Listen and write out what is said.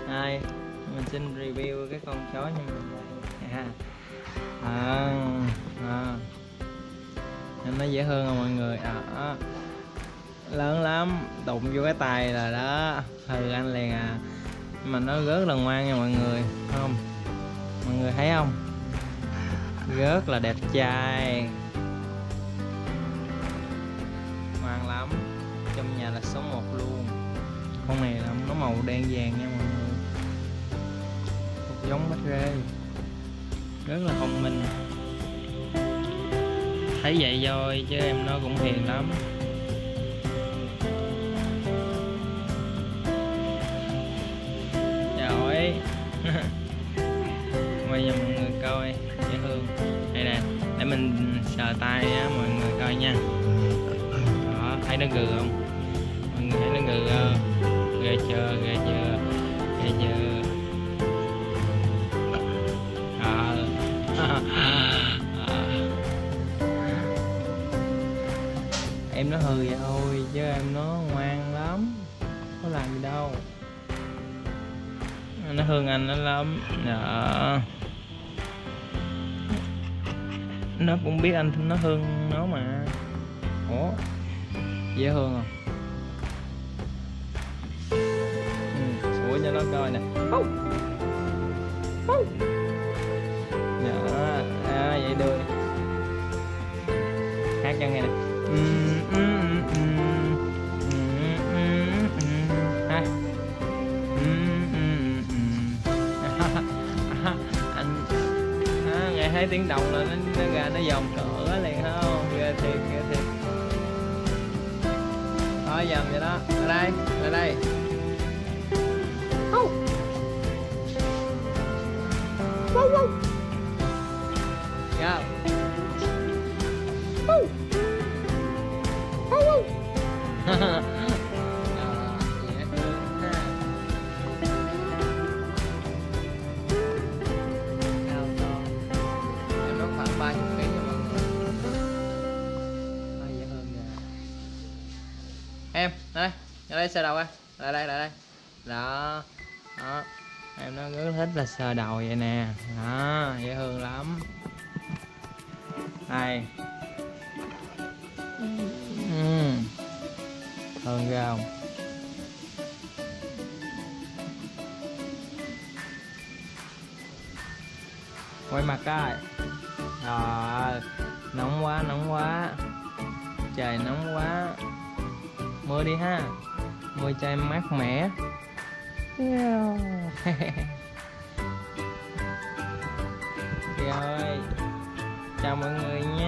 Đây, mình xin review cái con chó như mình đây. À, à. Em nó dễ thương không mọi người? Lớn lắm, đụng vô cái tay là đó hừ anh liền à. Mà nó rất là ngoan nha mọi người, không? Mọi người thấy không? Rất là đẹp trai, ngoan lắm, trong nhà là số 1 luôn. Con này là nó màu đen vàng nha mọi người, một giống bách rê, rất là thông minh. Thấy vậy thôi chứ em nó cũng hiền lắm. Rồi quay cho mọi người coi, dễ thương. Đây nè, để mình sờ tay á mọi người coi nha. Đó, thấy nó gừ không? Mọi người thấy nó gừ không? Ghê chưa, ghê chưa, ghê chưa. Em nó hừ vậy thôi chứ em nó ngoan lắm, có làm gì đâu. Nó thương anh nó lắm đó. Nó cũng biết anh nó thương nó mà. Ủa, dễ thương không? Sủa cho nó coi nè. Đó, vậy đưa đi. Hát cho nghe nè. Ha. Anh nghe thấy tiếng động là nó ra nó vòng cửa liền không? Ghê thiệt, ghê thiệt. Thôi dầm vậy đó. Ở đây, ở đây. Go. Dễ thương ha. Cao to. Em nó khoảng 30 kg nha mọi người. Dễ thương kìa. Em, đây, ra đây sờ đầu coi. Lại đây, lại đây. Đó. Đó. Em nó rất thích là sờ đầu vậy nè. Đó, dễ thương lắm. Đây. Thương ghê không? Quay mặt coi. Rồi, nóng quá, nóng quá. Trời nóng quá. Mưa đi ha. Mưa cho em mát mẻ. Rồi, chào mọi người nha.